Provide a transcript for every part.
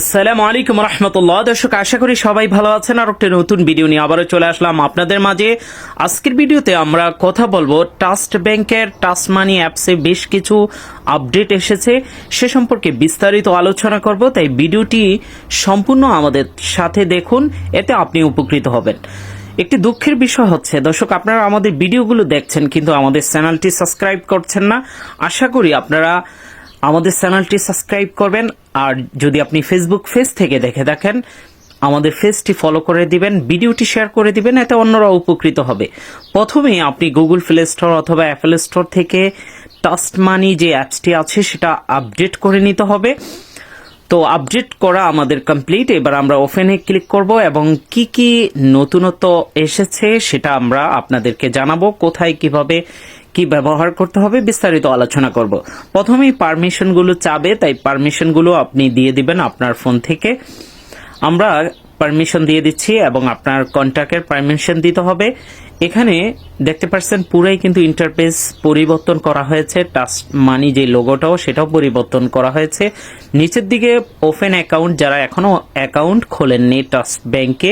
আসসালামু আলাইকুম রহমতুল্লাহ। দর্শক, আশা করি সবাই ভালো আছেন। আর একটা নতুন ভিডিও নিয়ে আবারও চলে আসলাম আপনাদের মাঝে। আজকের ভিডিওতে আমরা কথা বলবো ট্রাস্ট ব্যাংকের ট্রাস্ট মানি অ্যাপসে বেশ কিছু আপডেট এসেছে, সে সম্পর্কে বিস্তারিত আলোচনা করব। তাই ভিডিওটি সম্পূর্ণ আমাদের সাথে দেখুন, এতে আপনি উপকৃত হবেন। একটি দুঃখের বিষয় হচ্ছে দর্শক, আপনারা আমাদের ভিডিওগুলো দেখছেন কিন্তু আমাদের চ্যানেলটি সাবস্ক্রাইব করছেন না। আশা করি আপনারা আমাদের চ্যানেলটি সাবস্ক্রাইব করবেন। আর যদি আপনি ফেসবুক পেজ থেকে দেখে থাকেন, আমাদের পেজটি ফলো করে দিবেন, ভিডিওটি শেয়ার করে দিবেন, এতে অন্যরা উপকৃত হবে। প্রথমে আপনি গুগল প্লে স্টোর অথবা অ্যাপল স্টোর থেকে ট্রাস্ট মানি যে অ্যাপসটি আছে সেটা আপডেট করে নিতে হবে। তো আপডেট করা আমাদের কমপ্লিট। এবার আমরা ওপেনে ক্লিক করব এবং কি কি নতুনত্ব এসেছে সেটা আমরা আপনাদেরকে জানাবো। কোথায় কিভাবে কি ব্যবহার করতে হবে বিস্তারিত আলোচনা করব। প্রথমেই পারমিশনগুলো চাবে, তাই পারমিশনগুলো আপনি দিয়ে দিবেন আপনার ফোন থেকে। আমরা পারমিশন দিয়ে দিচ্ছি এবং আপনার কন্ট্যাক্টের পারমিশন দিতে হবে। এখানে দেখতে পাচ্ছেন পুরাই কিন্তু ইন্টারফেস পরিবর্তন করা হয়েছে। ট্রাস্ট মানি যে লোগোটাও সেটাও পরিবর্তন করা হয়েছে। নিচের দিকে ওপেন অ্যাকাউন্ট, যারা এখনো অ্যাকাউন্ট খোলেননি ট্রাস্ট ব্যাংকে,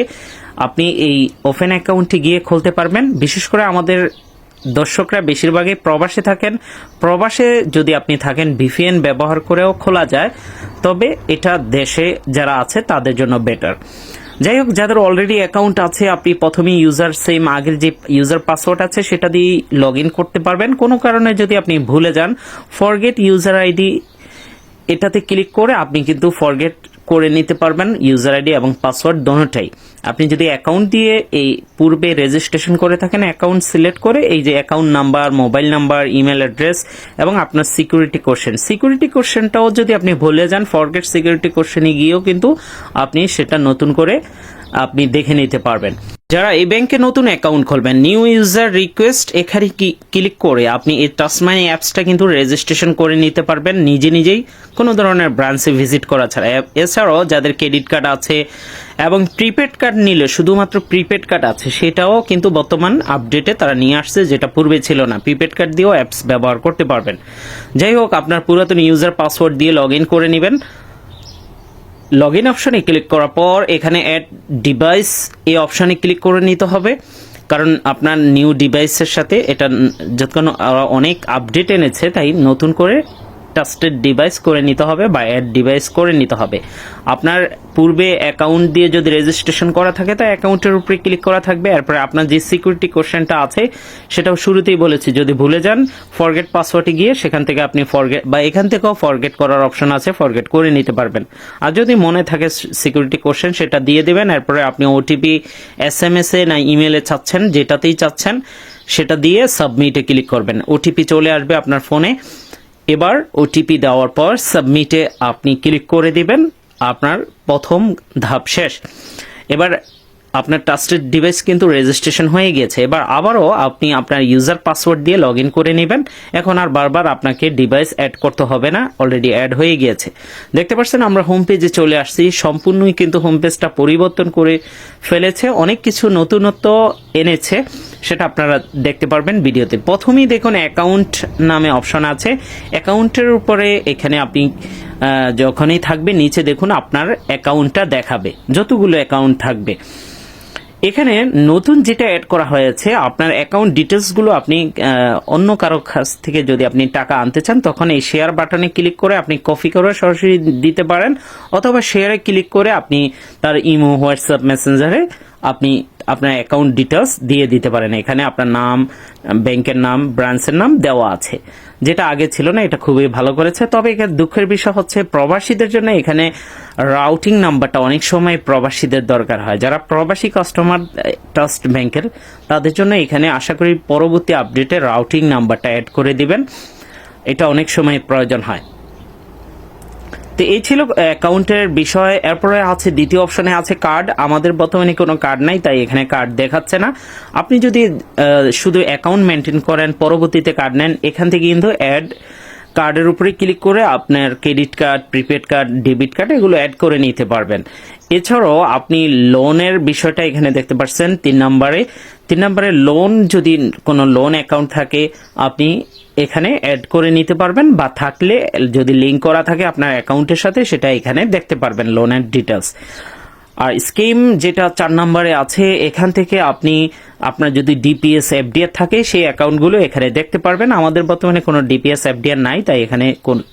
আপনি এই ওপেন অ্যাকাউন্টে গিয়ে খুলতে পারবেন। বিশেষ করে আমাদের দর্শকরা বেশিরভাগই প্রবাসে থাকেন। প্রবাসে যদি আপনি থাকেন ভিপিএন ব্যবহার করেও খোলা যায়, তবে এটা দেশে যারা আছে তাদের জন্য বেটার। যাই হোক, যাদের অলরেডি অ্যাকাউন্ট আছে আপনি প্রথমে ইউজার সেম আগের যে ইউজার পাসওয়ার্ড আছে সেটা দিয়ে লগ ইন করতে পারবেন। কোনো কারণে যদি আপনি ভুলে যান, ফরগেট ইউজার আইডি এটাতে ক্লিক করে আপনি কিন্তু ফরগেট করে নিতে পারবেন ইউজার আইডি এবং পাসওয়ার্ড দোনোটাই। আপনি যদি অ্যাকাউন্ট দিয়ে এই পূর্বে রেজিস্ট্রেশন করে থাকেন, অ্যাকাউন্ট সিলেক্ট করে এই যে account number, mobile number, email address এবং আপনার সিকিউরিটি কোশ্চেনটাও যদি আপনি ভুলে যান, ফরগেট সিকিউরিটি কোশ্চেনে গিয়েও কিন্তু আপনি সেটা নতুন করে আপনি দেখে নিতে পারবেন। যারা এই ব্যাংকে নতুন অ্যাকাউন্ট খুলবেন, নিউ ইউজার রিকোয়েস্ট এখানে ক্লিক করে আপনি এই ট্রাস্ট মানি অ্যাপসটা কিন্তু রেজিস্ট্রেশন করে নিতে পারবেন নিজেই, কোনো ধরনের ব্রাঞ্চে ভিজিট করা ছাড়া। এছাড়াও যাদের ক্রেডিট কার্ড আছে এবং প্রিপেড কার্ড নিলে, শুধুমাত্র প্রিপেড কার্ড আছে, সেটাও কিন্তু বর্তমান আপডেটে তারা নিয়ে আসছে, যেটা পূর্বে ছিল না। প্রিপেড কার্ড দিয়েও অ্যাপস ব্যবহার করতে পারবেন। যাই হোক, আপনার পুরাতন ইউজার পাসওয়ার্ড দিয়ে লগ ইন করে নেবেন। লগ ইন অপশনে ক্লিক করার পর এখানে অ্যাড ডিভাইস এই অপশনে ক্লিক করে নিতে হবে, কারণ আপনার নিউ ডিভাইসের সাথে এটা যখন অনেক আপডেট এনেছে, তাই নতুন করে ট্রাস্টেড ডিভাইস করে নিতে হবে বা অ্যাড ডিভাইস করে নিতে হবে। আপনার পূর্বে অ্যাকাউন্ট দিয়ে যদি রেজিস্ট্রেশন করা থাকে তা অ্যাকাউন্টের উপরে ক্লিক করা থাকবে। এরপরে আপনার যে সিকিউরিটি কোশ্চেনটা আছে সেটাও শুরুতেই বলেছি, যদি ভুলে যান ফরগেট পাসওয়ার্ডে গিয়ে সেখান থেকে আপনি ফরগেট বা এখান থেকেও ফরগেট করার অপশন আছে, ফরগেট করে নিতে পারবেন। আর যদি মনে থাকে সিকিউরিটি কোশ্চেন সেটা দিয়ে দেবেন। এরপরে আপনি ওটিপি SMS এ না ইমেলে চাচ্ছেন, যেটাতেই চাচ্ছেন সেটা দিয়ে সাবমিটে ক্লিক করবেন। ওটিপি চলে আসবে আপনার ফোনে। এবার ওটিপি দেওয়ার পর সাবমিটে আপনি ক্লিক করে দিবেন। আপনার প্রথম ধাপ শেষ। এবার আপনার ট্রাস্টেড ডিভাইস কিন্তু রেজিস্ট্রেশন হয়ে গেছে। এবার আবারও আপনি আপনার ইউজার পাসওয়ার্ড দিয়ে লগ ইন করে নেবেন। এখন আর বারবার আপনাকে ডিভাইস অ্যাড করতে হবে না, অলরেডি অ্যাড হয়ে গিয়েছে। দেখতে পাচ্ছেন আমরা হোম পেজে চলে আসছি। সম্পূর্ণই কিন্তু হোম পেজটা পরিবর্তন করে ফেলেছে, অনেক কিছু নতুনত্ব এনেছে, সেটা আপনারা দেখতে পারবেন ভিডিওতে। প্রথমেই দেখুন অ্যাকাউন্ট নামে অপশন আছে। অ্যাকাউন্টের উপরে এখানে আপনি যখনই থাকবে নিচে দেখুন আপনার অ্যাকাউন্টটা দেখাবে, যতগুলো অ্যাকাউন্ট থাকবে। এখানে নতুন যেটা অ্যাড করা হয়েছে, আপনার অ্যাকাউন্ট ডিটেলসগুলো আপনি অন্য কারো কাছ থেকে যদি আপনি টাকা আনতে চান, তখন এই শেয়ার বাটনে ক্লিক করে আপনি কপি করে সরাসরি দিতে পারেন, অথবা শেয়ারে ক্লিক করে আপনি তার ইমো, হোয়াটসঅ্যাপ, মেসেঞ্জারে আপনি আপনার অ্যাকাউন্ট ডিটেলস দিয়ে দিতে পারেন। এখানে আপনার নাম, ব্যাংকের নাম, ব্রাঞ্চের নাম দেওয়া আছে, যেটা আগে ছিল না। এটা খুবই ভালো করেছে। তবে এখানে দুঃখের বিষয় হচ্ছে প্রবাসীদের জন্য এখানে রাউটিং নাম্বারটা অনেক সময় প্রবাসীদের দরকার হয়। যারা প্রবাসী কাস্টমার ট্রাস্ট ব্যাংকের, তাদের জন্য এখানে আশা করি পরবর্তী আপডেটে রাউটিং নাম্বারটা অ্যাড করে দিবেন, এটা অনেক সময় প্রয়োজন হয়। তো এই ছিল অ্যাকাউন্টের বিষয়। এরপরে আছে দ্বিতীয় অপশনে আছে কার্ড। আমাদের বর্তমানে কোনো কার্ড নাই, তাই এখানে কার্ড দেখাচ্ছে না। আপনি যদি শুধু অ্যাকাউন্ট মেনটেন করেন, পরবর্তীতে কার্ড নেন, এখান থেকে কিন্তু অ্যাড কার্ডের উপরে ক্লিক করে আপনার credit card, prepaid card, debit card এগুলো অ্যাড করে নিতে পারবেন। এছাড়াও আপনি লোনের বিষয়টা এখানে দেখতে পাচ্ছেন 3 নম্বরে লোন, যদি কোনো লোন অ্যাকাউন্ট থাকে আপনি এখানে অ্যাড করে নিতে পারবেন, বা থাকলে যদি লিঙ্ক করা থাকে আপনার অ্যাকাউন্টের সাথে সেটা এখানে দেখতে পারবেন লোনের ডিটেলস। আর স্কিম যেটা 4 নম্বরে আছে, এখান থেকে আপনি আপনার যদি ডিপিএস এফডিআর থাকে সেই অ্যাকাউন্টগুলো এখানে দেখতে পারবেন। আমাদের বর্তমানে কোনো ডিপিএস এফডিআর নাই, তাই এখানে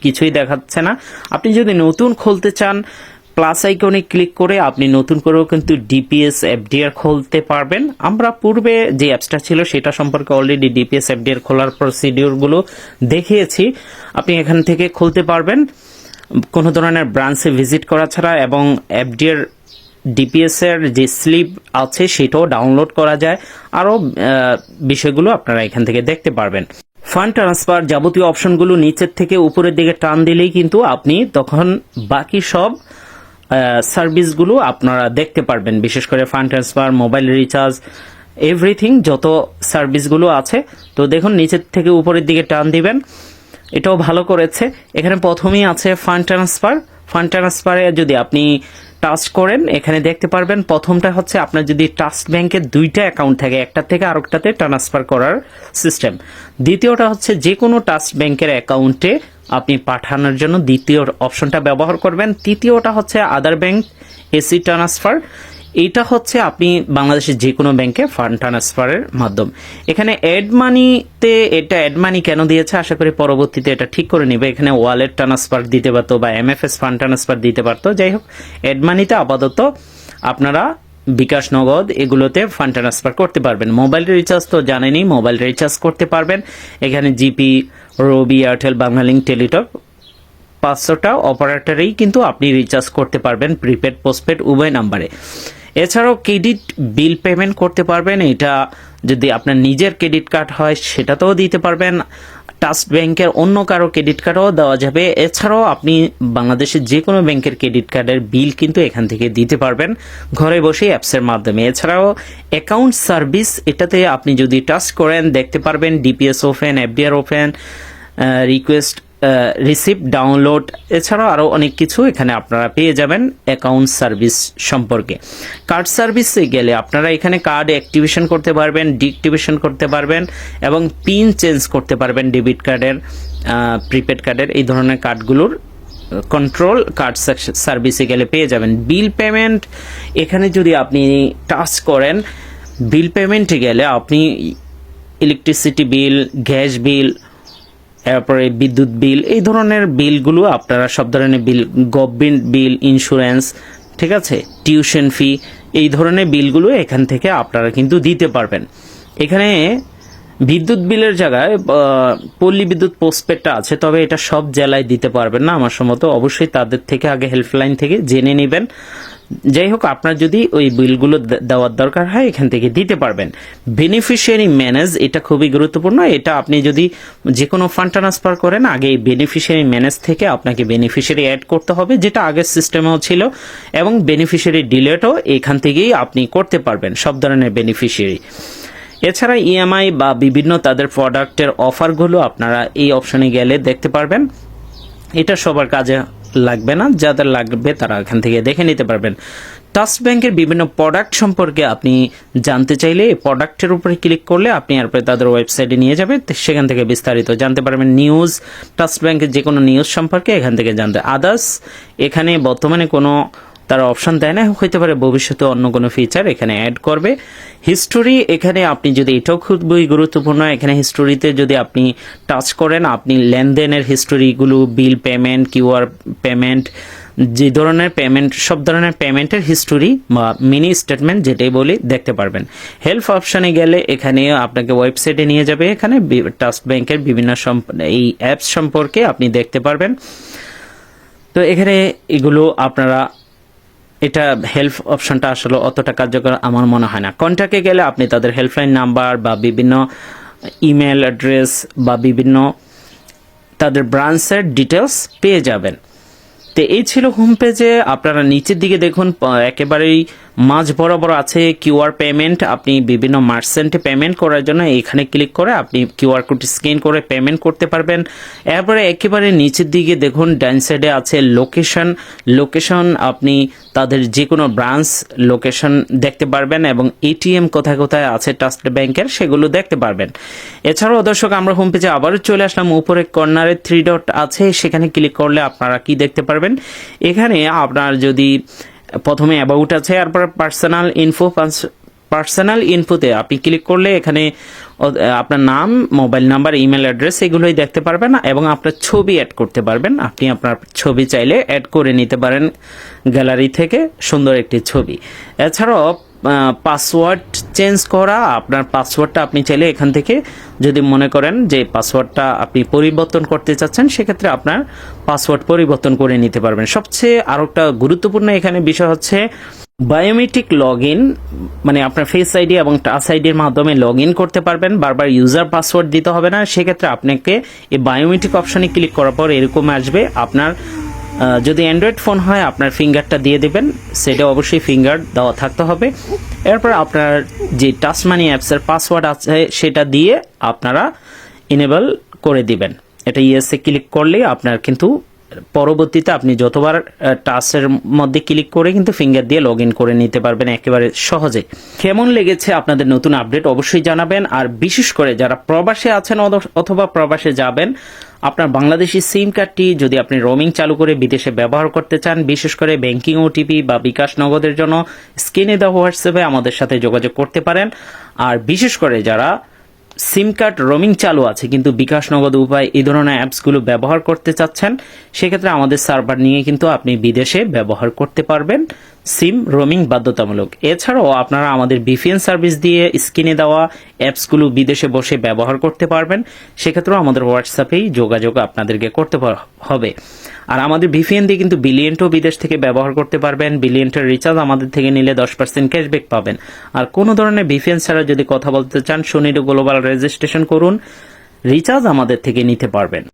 কিছুই দেখাচ্ছে না। আপনি যদি নতুন খুলতে চান প্লাস আইকনে ক্লিক করে আপনি নতুন করেও কিন্তু ডিপিএস এফডিআর খুলতে পারবেন। আমরা পূর্বে যে অ্যাপসটা ছিল সেটা সম্পর্কে অলরেডি ডিপিএস এফডিআর খোলার প্রসিডিওরগুলো দেখিয়েছি, আপনি এখান থেকে খুলতে পারবেন কোনো ধরনের ব্রাঞ্চে ভিজিট করা ছাড়া, এবং এফডিআর ডিপিএস এর যে স্লিপ আছে সেটাও ডাউনলোড করা যায়। আরও বিষয়গুলো আপনারা এখান থেকে দেখতে পারবেন। ফান্ড ট্রান্সফার যাবতীয় অপশনগুলো নিচের থেকে উপরের দিকে টান দিলেই কিন্তু আপনি তখন বাকি সব সার্ভিসগুলো আপনারা দেখতে পারবেন, বিশেষ করে fund transfer, mobile recharge, everything যত সার্ভিসগুলো আছে। তো দেখুন নিচের থেকে উপরের দিকে টান দিবেন, এটাও ভালো করেছে। এখানে প্রথমেই আছে ফান্ড ট্রান্সফার। ফান্ড ট্রান্সফারে যদি আপনি টাচ করেন এখানে দেখতে পারবেন প্রথমটা হচ্ছে আপনার যদি ট্রাস্ট ব্যাংকের 2টা অ্যাকাউন্ট থাকে, একটা থেকে আরেকটাতে ট্রান্সফার করার সিস্টেম। দ্বিতীয়টা হচ্ছে যে কোনো ট্রাস্ট ব্যাংকের অ্যাকাউন্টে আপনি পাঠানোর জন্য দ্বিতীয় অপশনটা ব্যবহার করবেন। তৃতীয়টা হচ্ছে আদার ব্যাংক এসি ট্রান্সফার। এইটা হচ্ছে আপনি বাংলাদেশের যে কোনো ব্যাংকে ফান্ড ট্রান্সফারের মাধ্যম। এখানে অ্যাড মানিতে এটা অ্যাড মানি কেন দিয়েছে আশা করি পরবর্তীতে এটা ঠিক করে নেবে। এখানে ওয়ালেট ট্রান্সফার দিতে পারতো বা এমএফএস ফান্ড ট্রান্সফার দিতে পারতো। যাই হোক, অ্যাড মানিতে আপাতত আপনারা বিকাশ, নগদ এগুলোতে ফান্ড ট্রান্সফার করতে পারবেন। মোবাইল রিচার্জ তো জানেনই, মোবাইল রিচার্জ করতে পারবেন। এখানে জিপি, রবি, এয়ারটেল, বাংলালিংক, টেলিটক 500টা অপারেটরেই কিন্তু আপনি রিচার্জ করতে পারবেন, প্রিপেড পোস্টপেড উভয় নাম্বারে। এছাড়াও ক্রেডিট বিল পেমেন্ট করতে পারবেন। এটা যদি আপনার নিজের ক্রেডিট কার্ড হয় সেটাতেও দিতে পারবেন, ট্রাস্ট ব্যাংকের অন্য কারো ক্রেডিট কার্ডও দেওয়া যাবে। এছাড়াও আপনি বাংলাদেশের যে কোনো ব্যাংকের ক্রেডিট কার্ডের বিল কিন্তু এখান থেকে দিতে পারবেন ঘরে বসে অ্যাপসের মাধ্যমে। এছাড়াও অ্যাকাউন্ট সার্ভিস, এটাতে আপনি যদি টাচ করেন দেখতে পারবেন DPS open, FDR open, request receipt download, এছাড়াও আরও অনেক কিছু এখানে আপনারা পেয়ে যাবেন অ্যাকাউন্ট সার্ভিস সম্পর্কে। কার্ড সার্ভিসে গেলে আপনারা এখানে কার্ড অ্যাক্টিভেশন করতে পারবেন, ডিঅ্যাক্টিভেশন করতে পারবেন, এবং পিন চেঞ্জ করতে পারবেন ডেবিট কার্ডের, প্রিপেড কার্ডের, এই ধরনের কার্ডগুলোর কন্ট্রোল কার্ড সার্ভিসে গেলে পেয়ে যাবেন। বিল পেমেন্ট, এখানে যদি আপনি টাচ করেন বিল পেমেন্টে গেলে আপনি ইলেকট্রিসিটি বিল, গ্যাস বিল, এরপরে বিদ্যুৎ বিল, এই ধরনের বিলগুলো আপনারা সব ধরনের বিল, গভর্নমেন্ট বিল, ইন্স্যুরেন্স, ঠিক আছে, টিউশন ফি, এই ধরনের বিলগুলো এখান থেকে আপনারা কিন্তু দিতে পারবেন। এখানে বিদ্যুৎ বিলের জায়গায় পল্লী বিদ্যুৎ পোস্টপেডটা আছে, তবে এটা সব জেলায় দিতে পারবেন না আমার সম্মত, অবশ্যই তাদের থেকে আগে হেল্পলাইন থেকে জেনে নেবেন। যাই হোক, আপনার যদি ওই বিলগুলো দেওয়ার দরকার হয় এখান থেকে দিতে পারবেন। বেনিফিশিয়ারি ম্যানেজ, এটা খুবই গুরুত্বপূর্ণ। এটা আপনি যদি যে কোনো ফান্ড ট্রান্সফার করেন আগে এই বেনিফিশিয়ারি ম্যানেজ থেকে আপনাকে বেনিফিশিয়ারি অ্যাড করতে হবে, যেটা আগের সিস্টেমেও ছিল, এবং বেনিফিশিয়ারি ডিলেটও এখান থেকেই আপনি করতে পারবেন সব ধরনের বেনিফিশিয়ারি। এছাড়া ইএমআই বা বিভিন্ন তাদের প্রোডাক্টের অফারগুলো আপনারা এই অপশনে গেলে দেখতে পারবেন। এটা সবার কাজে লাগবে না, যাদের লাগবে তারা এখান থেকে দেখে নিতে পারবেন। ট্রাস্ট ব্যাংকের বিভিন্ন প্রোডাক্ট সম্পর্কে আপনি জানতে চাইলে এই প্রোডাক্টের উপরে ক্লিক করলে আপনি এরপরে তাদের ওয়েবসাইটে নিয়ে যাবে, সেখান থেকে বিস্তারিত জানতে পারবেন। নিউজ, ট্রাস্ট ব্যাংকের যে কোনো নিউজ সম্পর্কে এখান থেকে জানতে। আদার্স, এখানে বর্তমানে কোনো তারা অপশন দেয় না, হইতে পারে ভবিষ্যতে অন্য কোনো ফিচার এখানে অ্যাড করবে। হিস্টোরি, এখানে আপনি যদি, এটাও খুবই গুরুত্বপূর্ণ, এখানে হিস্টোরিতে যদি আপনি টাচ করেন আপনি লেনদেনের হিস্টোরিগুলো, বিল পেমেন্ট, কিউআর পেমেন্ট, যে ধরনের পেমেন্ট, সব ধরনের পেমেন্টের হিস্টোরি বা মিনি স্টেটমেন্ট যেটাই বলি দেখতে পারবেন। হেল্প অপশানে গেলে এখানে আপনাকে ওয়েবসাইটে নিয়ে যাবে, এখানে ট্রাস্ট ব্যাংকের বিভিন্ন এই অ্যাপস সম্পর্কে আপনি দেখতে পারবেন। তো এখানে এগুলো আপনারা, এটা হেল্প অপশনটা আসলে অতটা কার্যকর আমার মনে হয় না। কন্ট্যাক্টে গেলে আপনি তাদের হেল্পলাইন নাম্বার বা বিভিন্ন ইমেল অ্যাড্রেস বা বিভিন্ন তাদের ব্রাঞ্চের ডিটেলস পেয়ে যাবেন। তো এই ছিল হোম পেজে। আপনারা নিচের দিকে দেখুন একেবারেই মাঝ বরাবর আছে কিউআর পেমেন্ট। আপনি বিভিন্ন মার্চেন্টে পেমেন্ট করার জন্য এখানে ক্লিক করে আপনি কিউআর কোড স্ক্যান করে পেমেন্ট করতে পারবেন। এরপরে একেবারে নিচের দিকে দেখুন ডান সাইডে আছে লোকেশন আপনি তাদের যে কোনো ব্রাঞ্চ লোকেশন দেখতে পারবেন এবং এটিএম কোথায় কোথায় আছে ট্রাস্ট ব্যাংকের সেগুলো দেখতে পারবেন। এছাড়াও দর্শক আমরা হোম পেজে আবারও চলে আসলাম। উপরে কর্নারে 3 ডট আছে, সেখানে ক্লিক করলে আপনারা কি দেখতে পারবেন, এখানে আপনার যদি প্রথমে অ্যাবাউট আছে, এরপর পার্সোনাল ইনফোতে আপনি ক্লিক করলে এখানে আপনার নাম, মোবাইল নাম্বার, ইমেল অ্যাড্রেস এগুলোই দেখতে পারবেন এবং আপনার ছবি অ্যাড করতে পারবেন। আপনি আপনার ছবি চাইলে অ্যাড করে নিতে পারেন গ্যালারি থেকে, সুন্দর একটি ছবি। এছাড়াও পাসওয়ার্ড চেঞ্জ করা, আপনার পাসওয়ার্ডটা আপনি চাইলে এখান থেকে যদি মনে করেন যে পাসওয়ার্ডটা আপনি পরিবর্তন করতে চাচ্ছেন, সেক্ষেত্রে আপনার পাসওয়ার্ড পরিবর্তন করে নিতে পারবেন। সবচেয়ে আরও একটা গুরুত্বপূর্ণ এখানে বিষয় হচ্ছে বায়োমেট্রিক লগ ইন, মানে আপনার ফেস আইডি এবং টাচ আইডির মাধ্যমে লগ ইন করতে পারবেন, বারবার ইউজার পাসওয়ার্ড দিতে হবে না। সেক্ষেত্রে আপনাকে এই বায়োমেট্রিক অপশনে ক্লিক করার পর এরকম আসবে, আপনার যদি অ্যান্ড্রয়েড ফোন হয় আপনার ফিঙ্গারটা দিয়ে দেবেন, সেটা অবশ্যই ফিঙ্গার দেওয়া থাকতে হবে। এরপর আপনার যে টাচ মানি অ্যাপসের পাসওয়ার্ড আছে সেটা দিয়ে আপনারা ইনেবল করে দিবেন। এটা ইয়েসে ক্লিক করলে আপনার কিন্তু পরবর্তীতে আপনি যতবার টাচের মধ্যে ক্লিক করে কিন্তু ফিঙ্গার দিয়ে লগ ইন করে নিতে পারবেন একেবারে সহজে। কেমন লেগেছে আপনাদের নতুন আপডেট অবশ্যই জানাবেন। আর বিশেষ করে যারা প্রবাসে আছেন অথবা প্রবাসে যাবেন, আপনার বাংলাদেশি সিম কার্ডটি যদি আপনি রোমিং চালু করে বিদেশে ব্যবহার করতে চান, বিশেষ করে ব্যাংকিং ওটিপি বা বিকাশ নগদের জন্য স্ক্রিনে দেওয়া হোয়াটসঅ্যাপে আমাদের সাথে যোগাযোগ করতে পারেন। আর বিশেষ করে যারা সিম কার্ড রোমিং চালু আছে কিন্তু বিকাশ নগদ উপায় এই ধরনের অ্যাপসগুলো ব্যবহার করতে চাচ্ছেন, সেক্ষেত্রে আমাদের সার্ভার নিয়ে কিন্তু আপনি বিদেশে ব্যবহার করতে পারবেন, সিম রোমিং বাধ্যতামূলক। এছাড়াও আপনারা আমাদের ভিপিএন সার্ভিস দিয়ে স্ক্রিনে দেওয়া অ্যাপসগুলো বিদেশে বসে ব্যবহার করতে পারবেন, সেক্ষেত্রেও আমাদের হোয়াটসঅ্যাপেই যোগাযোগ আপনাদেরকে করতে হবে। আর আমাদের ভিপিএন দিয়ে কিন্তু বিলিয়নটাও বিদেশ থেকে ব্যবহার করতে পারবেন। বিলিয়নটার রিচার্জ আমাদের থেকে নিলে 10% ক্যাশব্যাক পাবেন। আর কোনো ধরনের ভিপিএন ছাড়া যদি কথা বলতে চান, সোনিডো গ্লোবাল রেজিস্ট্রেশন করুন, রিচার্জ আমাদের থেকে নিতে পারবেন।